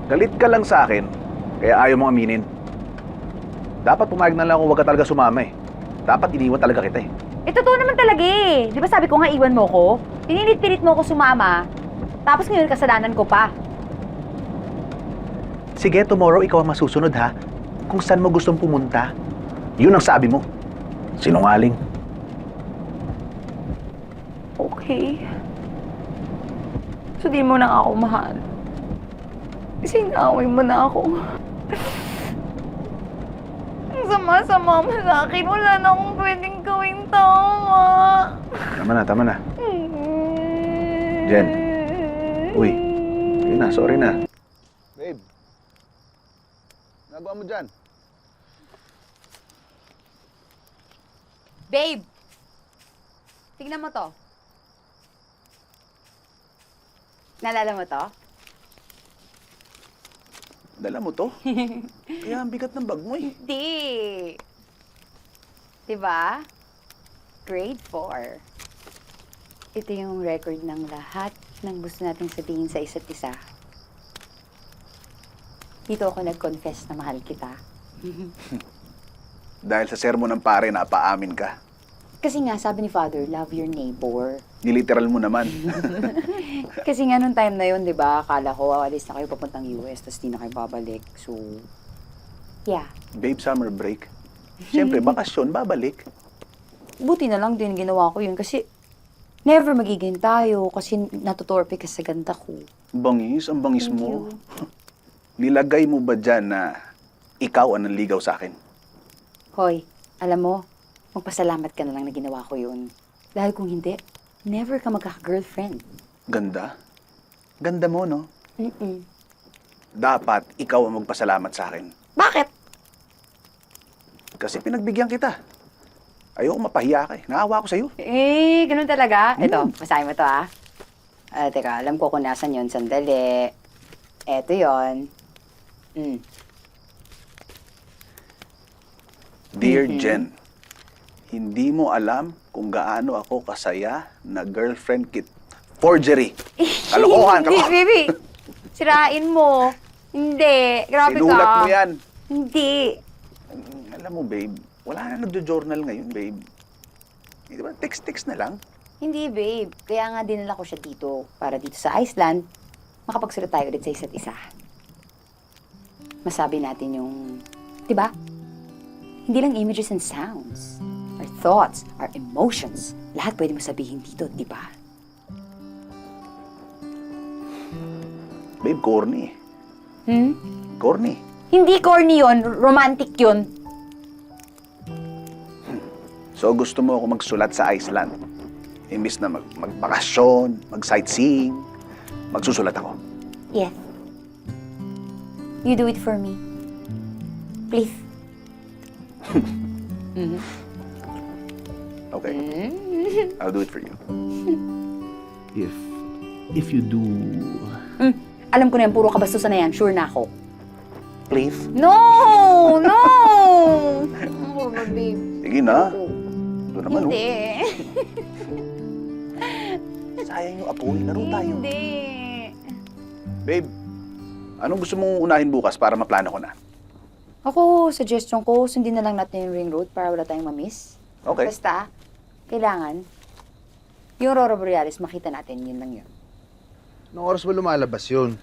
Galit ka lang sa akin, kaya ayaw mong aminin. Dapat pumayag na lang kung huwag ka talaga sumama eh. Dapat iniwan talaga kita eh. Eh, totoo naman talaga eh. Di ba sabi ko nga iwan mo ko? Pinilit-pilit mo ko sumama. Tapos ngayon kasalanan ko pa. Sige, tomorrow ikaw ang masusunod ha. Kung saan mo gustong pumunta, yun ang sabi mo. Sinungaling. Okay. So di mo na ako mahal. Kasi inaaway mo na ako. Ang sama-sama mo sa akin. Wala na akong pwedeng gawing tama. Tama na. Jen. Uy. Yun na, sorry na. Babe. Nagawa mo dyan? Babe! Tignan mo to. Naalala mo to? Dala mo to? Kaya ang bigat ng bag mo eh. Hindi. Diba? Grade 4. Ito yung record ng lahat ng gusto nating sabihin sa isa't isa. Dito ako nag-confess na mahal kita. Dahil sa sermon ng pare na paamin ka. Kasi nga, sabi ni Father, love your neighbor. Niliteral mo naman. Kasi nga, nung time na yun, di ba, akala ko, alis na kayo papuntang US, tapos di na kayo babalik. So, yeah. Babe, summer break. Siyempre, bakasyon, babalik. Buti na lang din ginawa ko yun kasi never magiging tayo kasi natutorpe ka sa ganda ko. Bangis, ang bangis Thank mo. you. Nilagay mo ba dyan na ikaw ang nanligaw sa akin? Hoy, alam mo, magpasalamat ka na lang na ginawa ko yun. Dahil kung hindi, never ka magkaka-girlfriend. Ganda? Ganda mo, no? Mm-mm. Dapat ikaw ang magpasalamat sa akin. Bakit? Kasi pinagbigyan kita. Ayoko mapahiya ka eh. Naawa ko sa'yo. Eh, ganun talaga. Ito, basahin mo to ah. Teka, alam ko kung nasan yun. Sandali. Eto yun. Dear Jen, hindi mo alam kung gaano ako kasaya na girlfriend kit. Forgery. Kalokohan, Hindi, kalokohan. baby. Sirain mo. Hindi. Grabe ka. Sinulat mo yan. Hindi. Alam mo, babe, wala na nagjo-journal ngayon, babe. Di ba, text-text na lang. Hindi, babe. Kaya nga dinala ko siya dito. Para dito sa Iceland, makapagsulat tayo ulit sa isa't isa. Masabi natin yung, di ba? Hindi lang images and sounds. Our thoughts, our emotions. Lahat pwede mo sabihin dito, di ba? Babe, corny. Corny. Hindi corny yun. Romantic yun. So, gusto mo ako magsulat sa Iceland? Imbis na magbakasyon, mag-sightseeing, magsusulat ako. Yes. You do it for me. Please. Okay. I'll do it for you. If you do... Alam ko na yan, puro kabastusan na yan. Sure na ako. Please? No! No! Oh, babe. Sige na. Ito naman, Hindi. Sayang yung apoy. Laro tayo. Hindi. Babe, anong gusto mong unahin bukas para maplano ko na? Ako, suggestion ko, sundin na lang natin yung ring road para wala tayong mamiss. Okay. Basta, kailangan, yung Aurora Borealis, makita natin, yun lang yun. Anong oras ba lumalabas yun?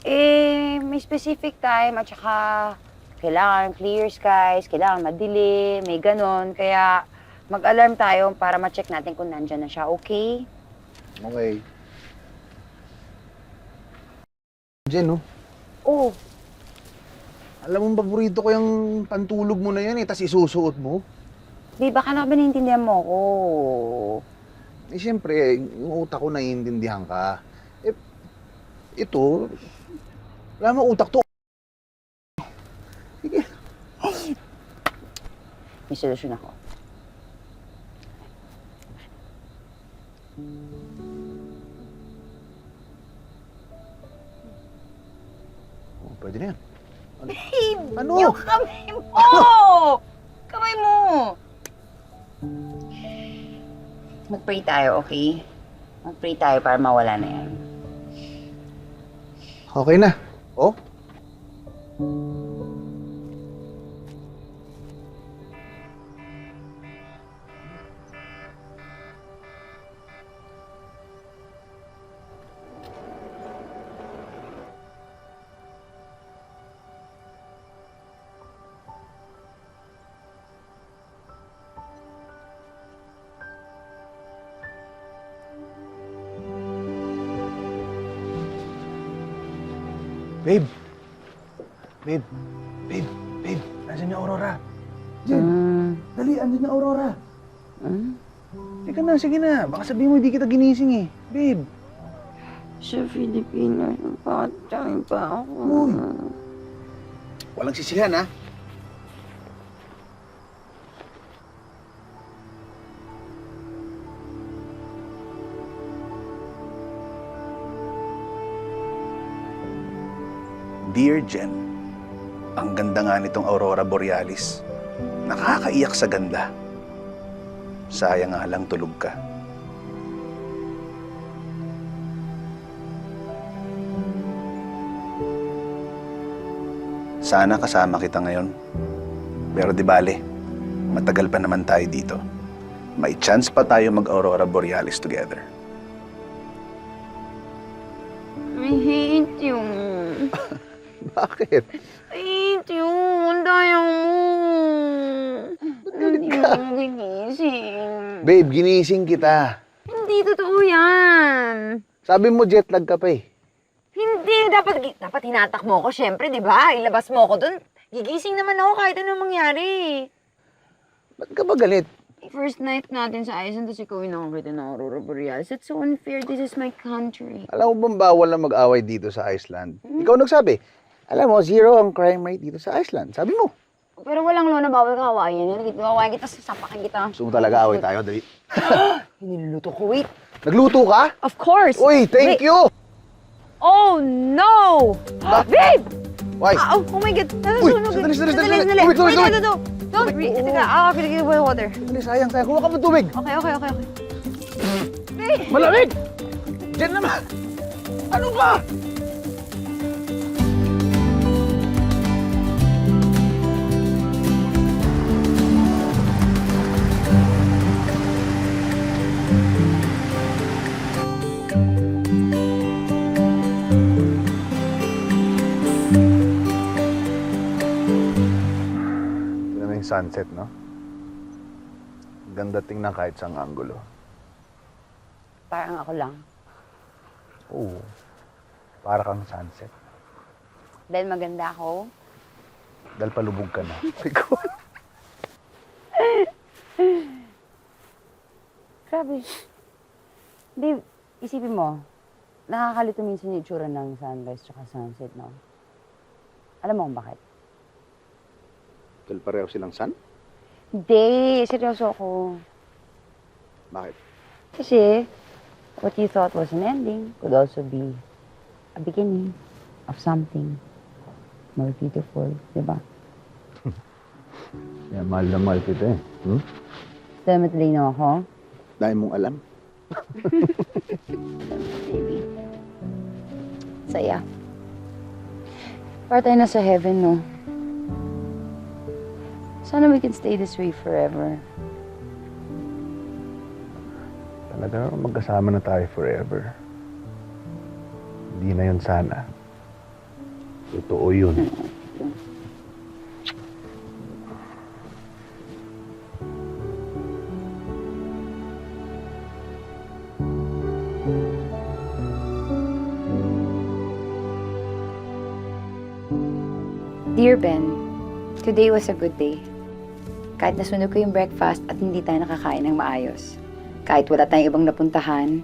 Eh, may specific time at saka kailangan clear skies, kailangan madilim, may ganon. Kaya mag-alarm tayo para ma-check natin kung nandyan na siya, okay? Okay. Jen, no? Oh, Alam mo, paborito ko yung pantulog mo na yan eh, tas isusuot mo. di baka na ba naiintindihan mo ako? Eh, siyempre, yung utak ko naiintindihan ka. Eh, ito, wala mo utak to. Sige. May solusyon ako. Oh, pwede na yan. Babe! Ano? Yung kamay mo! Kamay mo! Mag-pray tayo, okay? Mag-pray tayo para mawala na yan. Okay na. Oh? Babe! Babe! Babe! Babe! Nasaan yung Aurora? Jen! Dali, andun yung Aurora! Teka na, sige na. Baka sabihin mo hindi kita ginising eh. Babe! Sa Pilipinas, patay pa ako. Uy! Walang sisihan, ha? Dear Jen, ang ganda nga nitong Aurora Borealis. Nakakaiyak sa ganda. Sayang nga lang tulog ka. Sana kasama kita ngayon. Pero di bale, matagal pa naman tayo dito. May chance pa tayo mag-Aurora Borealis together. I hate you. Bakit? I hate you. Ang dayang mo. Hindi mo ako ginising. Babe, ginising kita. Hindi totoo yan. Sabi mo jet lag ka pa eh. Hindi. Dapat hinatak mo ako, syempre, di ba? Ilabas mo ako dun. Gigising naman ako kahit anong mangyari. Ba't ka ba galit? First night natin sa Iceland, tapos ikaw inakakita ng Aurora Borealis. It's so unfair. This is my country. Alam mo bang bawal na mag-away dito sa Iceland? Ikaw nagsabi. Alam mo, zero ang crime rate dito sa Iceland. Sabi mo. Pero walang law na bawal ka hawain yan. Hawain kita, sasapakin kita. Gusto mo talaga away tayo, dali. Niluluto ko. Wait. Nagluto ka? Of course. Uy, thank Wait. you! Oh, no! Babe! Why? Oh my God. Uy, sandali. Tubig. Don't. Teka, pinigil mo yung water. Sandali, sayang. Kuha ka mo tubig. Okay. Malamig! Diyan naman! Ano ba? Sunset, no? Ganda tingnan kahit sa anggulo. Parang ako lang. Oo. Para kang sunset. Dahil maganda ako. Dahil palubog ka na. Ikaw. Grabe. Babe, isipin mo, nakakalito minsan yung itsura ng sunrise tsaka sunset, no? Alam mo kung bakit? Dahil pareho silang sun? Hindi, seryoso ako. Bakit? Kasi, what you thought was an ending could also be a beginning of something more beautiful, di ba? Yeah, mahal na mahal kita eh. Dahil matalino ako, Dahil mong alam. baby. Saya. Para tayo na sa heaven, no? Sana we can stay this way forever. Talaga magkasama na tayo forever. Hindi na yun sana. Totoo yun. Dear Ben, today was a good day. Kahit nasunog ko yung breakfast at hindi tayo nakakain ng maayos. Kahit wala tayong ibang napuntahan,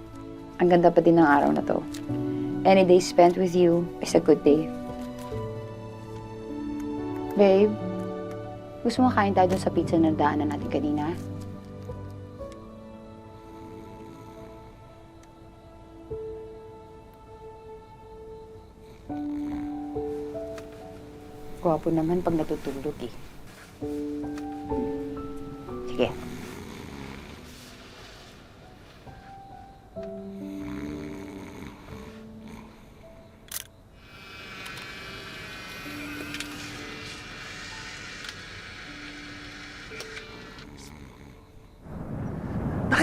ang ganda pa din ng araw na to. Any day spent with you is a good day. Babe, gusto mo kain tayo dun sa pizza na daanan natin kanina? Gwapo naman pag natutulog eh. Sige.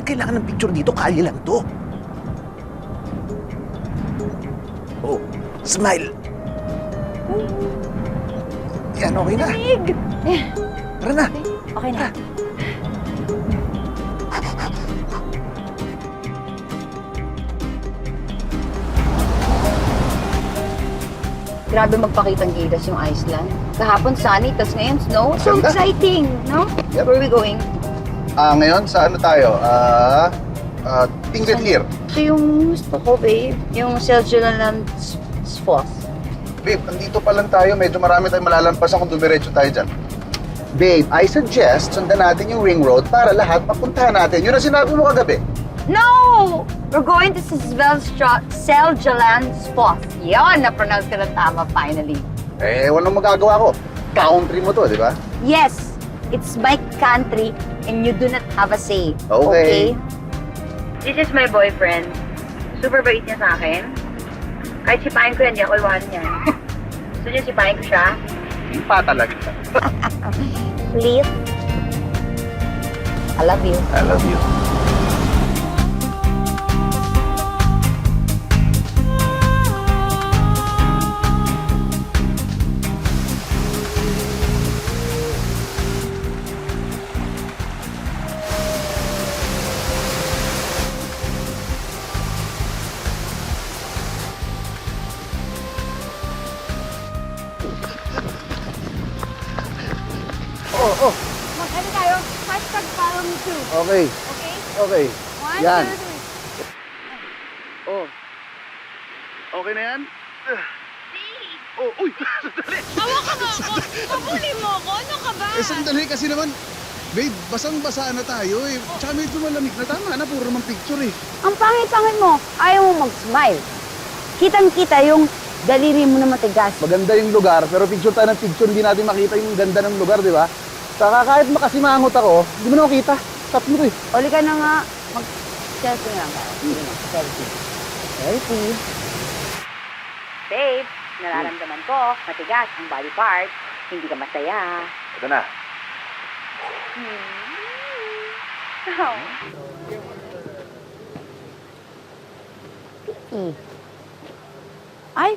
kailangan ng picture dito, kalye lang to. Oh, smile. Yan, okay na. Tara na. Okay na. Grabe magpakitang gilas yung Iceland. Kahapon sunny, tas ngayon snow. So Ganda. exciting, no? Yep. Where are we going? Ngayon, sa ano tayo? Tingretlir. Ito yung gusto ko, babe. Yung Seljaland Falls. Babe, andito pa lang tayo. Medyo marami tayong malalampasan kung dumiretso tayo dyan. Babe, I suggest sundan natin yung ring road para lahat mapuntahan natin. Yun ang sinabi mo kagabi. No! We're going to Seljaland Falls. Yan, na-pronounce ko na tama finally. Walang magagawa ko. Country mo to, di ba? Yes, it's my country and you do not have a say. Okay. This is my boyfriend. Super bait niya sa akin. Kahit sipain ko yan, di ako iwanan yan. Gusto niya sipain ko siya? Hindi pa talaga. Please. I love you. I love you. Mag-ano tayo? Hashtag follow me too. Okay. Okay? Okay. One, Yan. two, three. Oh. Okay na yan? Oh, uy! Hawa ka nga ako! Pabuli mo ako! Ano ka ba? Sandali kasi naman, babe, basang-basa na tayo eh. Tsaka medyo malamig na, tama na, puro naman picture eh. Ang pangit-pangit mo. Ayaw mo mag-smile. Kitang-kita yung daliri mo na matigas. Maganda yung lugar, pero picture tayo ng picture, hindi natin makita yung ganda ng lugar, di ba? Saka kahit makasimangot ako, hindi mo na makita. Stop mo to eh. Uli ka na nga. Mag-selfie lang tayo. Sige na, selfie. Selfie. Babe, nararamdaman ko, matigas ang body part. Hindi ka masaya. Ito na. Ay!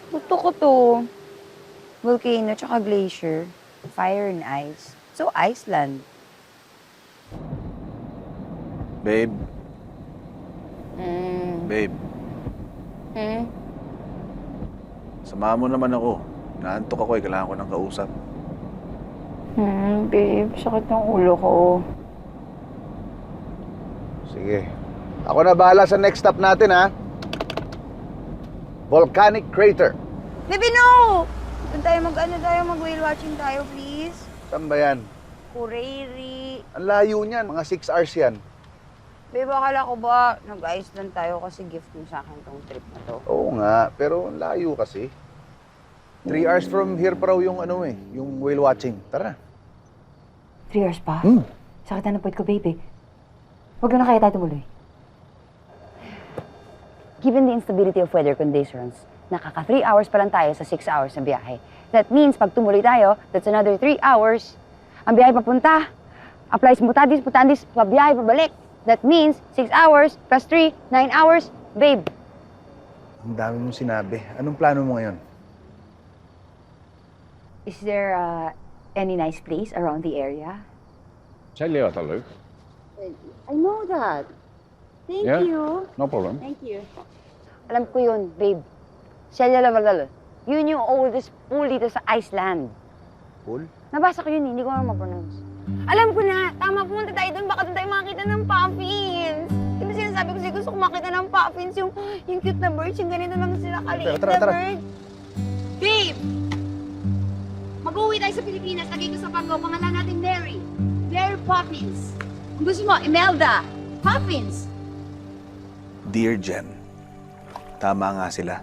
Gusto ko to. Volcano tsaka glacier. Fire and ice. So, Iceland. Babe, Mm. babe, Hmm? samahan mo naman ako. Naantok ako kailangan ko ng kausap. Babe. Sakit ng ulo ko. Sige. Ako na bahala sa next stop natin, ha? Volcanic Crater. Baby, no! Doon tayo mag-whale watching tayo, please. Saan ba yan? Kureri. Ang layo niyan, mga 6 hours yan. Babe, akala ko ba nag-Iceland tayo kasi gift mo sa akin tong trip na to? Oo nga, pero ang layo kasi. 3 hours from here pa raw yung yung whale watching. Tara na. 3 hours pa? Hmm. Sakit na ng puwet ko, baby. Huwag na kaya tayo tumuloy. Given the instability of weather conditions, nakaka 3 hours pa lang tayo sa 6 hours na biyahe. That means, pag tumuloy tayo, that's another 3 hours. Ang biyahe papunta, applies mutandis, pabiyahe, pabalik. That means, 6 hours plus 3, 9 hours. Babe, Ang dami mong sinabi. Anong plano mo ngayon? is there any nice place around the area? Zijn jullie wat al leuk? I know that. Thank Yeah? you. No problem. Thank you. Alam ko yun, babe. Seljaland. Yun yung oldest pool dito sa Iceland. Pool? Nabasa ko yun, hindi ko na ma-pronounce. Alam ko na, tama, pumunta tayo doon, baka doon tayo makakita ng puffins. Diba sinasabi ko sa'yo, gusto ko makita ng puffins, yung cute na birds, yung ganito lang sila kaliit Tara, na tara. birds. Babe! Mag-uwi tayo sa Pilipinas. Lagay ko sa panggaw. Pangalan natin Mary. Mary Poppins. Kung gusto mo, Imelda. Poppins. Dear Jen, tama nga sila.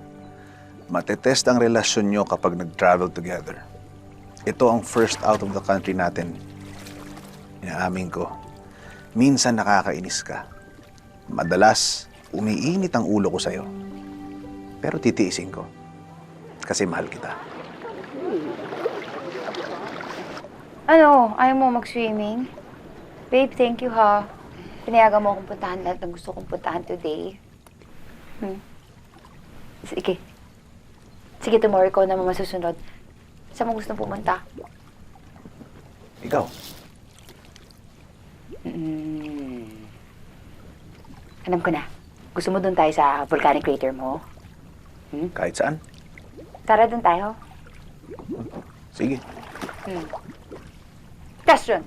Matetest ang relasyon nyo kapag nag-travel together. Ito ang first out of the country natin. Inaamin ko, minsan nakakainis ka. Madalas, umiinit ang ulo ko sa'yo. Pero titiisin ko. Kasi mahal kita. Ano, ayaw mo mag-swimming? Babe, thank you ha. Pinayagan mo akong puntahan lahat ng gusto kong puntahan today. Sige. Sige, tomorrow ko naman masusunod. Saan mo gustong pumunta? Ikaw, Alam ko na. Gusto mo doon tayo sa volcanic crater mo? kahit saan. Tara doon tayo. Sige. Question!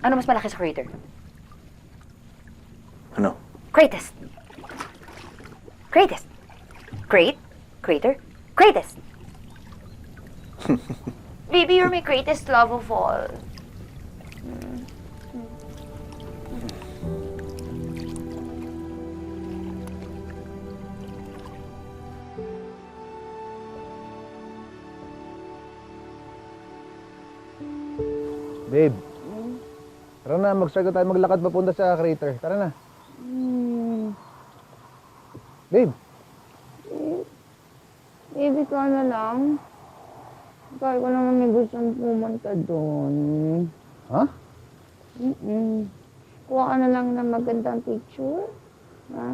Ano mas malaki sa crater? Ano? Greatest. Greatest. Great. Crater. Greatest. Baby, you're my greatest love of all. Babe. Tara na, mag-start na tayo maglakad papunta sa crater. Tara na. Babe. Baby, ka na lang. Kaya ko naman may gustong pumunta doon. Ha? Kuha ka na lang ng magandang picture. Ha?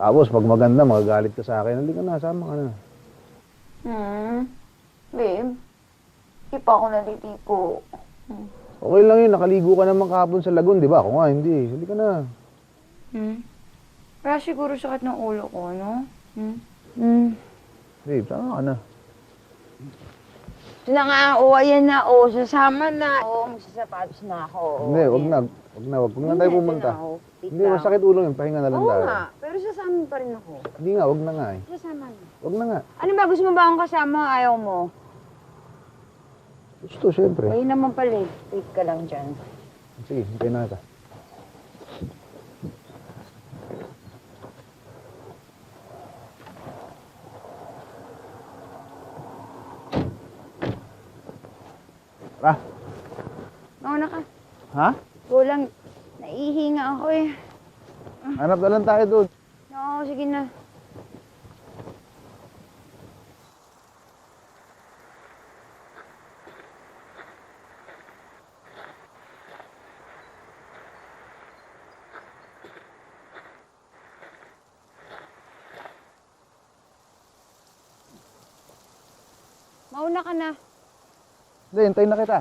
Tapos, pag maganda, magagalit ka sa akin. Hindi ka na, sama ka na. Babe, di pa ako naliligo. Okay lang yun, nakaligo ka naman kahapon sa lagun, di ba? Ako nga, hindi. Hindi ka na. Kaya siguro sakit ng ulo ko, no? Babe, sama ka na. Ito na nga, ayan na, sasama na. Magsasapatos na ako. Hindi, wag na. Wag na tayo pumunta. Hindi, masakit ulo yun. Pahinga na lang tayo. Pero sasama pa rin ako. Hindi nga, wag na nga eh. Sasama na. Wag na nga. Ano ba, gusto mo ba akong kasama? Ayaw mo? Gusto, syempre. Ayun naman pala eh. Wait ka lang dyan. Sige, hintayin na kita. Tara. Mauna ka. Ha? Kulang. Naihinga ako eh. Hanap na lang tayo doon. No, sige na. Mauna ka na. Hindi, hintayin na kita.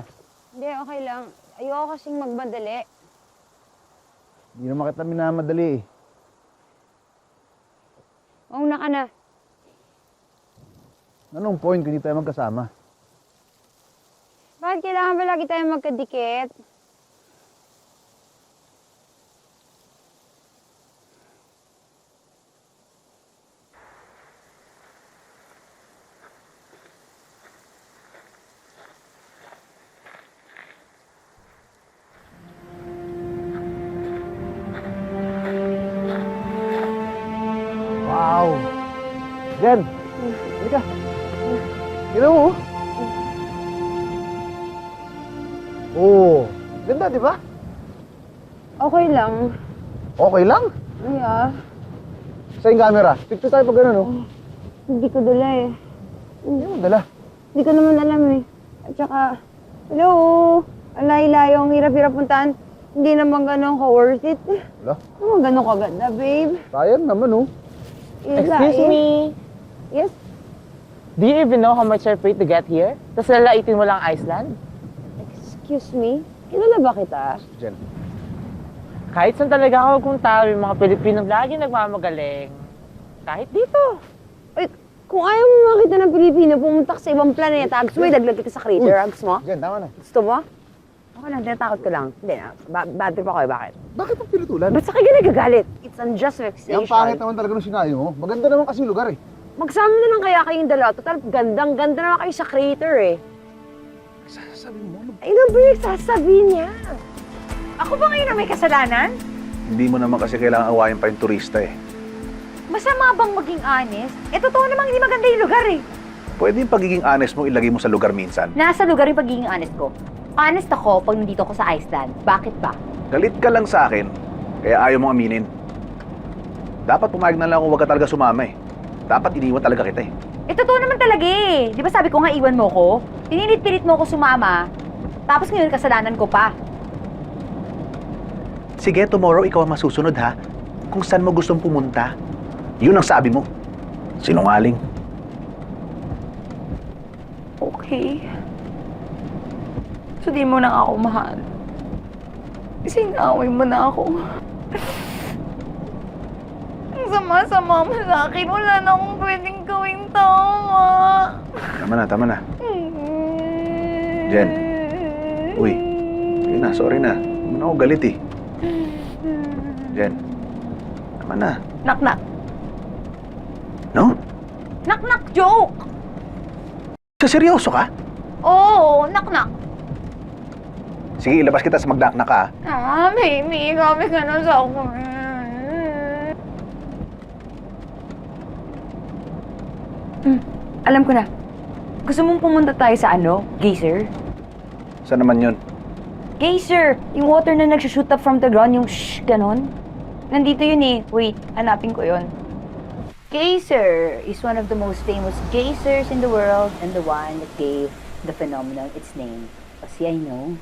Hindi, okay lang. Ayoko kasing magmadali. Hindi naman kita minamadali eh. Mauna ka na. Anong point kung hindi tayo magkasama? Bakit kailangan ba lagi tayo magkadikit? Wow! Jen! Halika! Ginawa mo? Oo! Ganda, di ba? Okay lang. Okay lang. Ay ah, Sa yung camera. Picture tayo pag gano'n, no? hindi ko dala eh. Hindi mo dala. Hindi ko naman alam eh. At saka, hello, ang layo-layo, ang hirap-hirap puntahan. Hindi naman ganun ka-worth it. Wala. Hindi naman ganun kaganda, babe. Sayang naman, oh. Excuse me, Yes? do you even know how much I paid to get here? Tapos lalaitin mo lang Iceland? Excuse me? Kilala ba kita? Jen. Kahit saan talaga ako magpunta, yung mga Pilipinong lagi nagmamagaling. Kahit dito. Uy, kung ayaw mo makita ng Pilipino, pumunta ka sa ibang planeta. Gusto mo idaglag kita sa crater? Gusto mo? Jen, tama na. Gusto mo? Ako lang, tinatakot ko lang. Hindi na, bad trip ako eh, bakit? Bakit ang pinutulan? Ba't sa kanya nagagalit? It's unjust vexation. Ang pangit naman talaga ng sinayo mo. Maganda naman kasi yung lugar, eh. Magsama na lang kaya kayong dalawa. Total, gandang-ganda naman kayo sa crater eh. Sabi mo, Ay, ano ba yung sasabihin niya? Ako ba ngayon ang may kasalanan? Hindi mo naman kasi kailangan awayin pa yung turista eh. Masama bang maging honest? Eh, totoo namang hindi maganda yung lugar eh. Pwede yung pagiging honest mo ilagay mo sa lugar minsan. Nasa lugar yung pagiging honest ko. Honest ako pag nandito ako sa Iceland. Bakit ba? Galit ka lang sa akin, kaya ayaw mong aminin. Dapat pumayag na lang kung wag ka talaga sumama eh. Dapat iniwan talaga kita eh. Eh, totoo naman talaga eh. Di ba sabi ko nga iwan mo ko? Pinilit-pilit mo ako sumama, tapos ngayon kasalanan ko pa. Sige, tomorrow ikaw ang masusunod ha. Kung saan mo gustong pumunta. Yun ang sabi mo. Sinungaling. Okay. So di mo na ako mahal. Sinaway mo na ako. Ang sama-sama mo sa akin. Wala na akong pwedeng gawing tama. Tama na. Jen. Uy. Sige na, sorry na. Hindi na ako galit eh. Jen. Tama na. Knock-knock. No? Knock-knock joke! Seryoso ka? Oo, knock-knock. Sige, ilabas kita sa magdakna ka ha. Baby, kami ka na sa akin. Alam ko na. Gusto mong pumunta tayo sa geyser? Saan naman yun? Geyser! Yung water na nag-shoot up from the ground, yung shh, ganon. Nandito yun eh. Wait, hanapin ko yun. Geyser is one of the most famous geysers in the world and the one that gave the phenomenon its name. Kasi I know.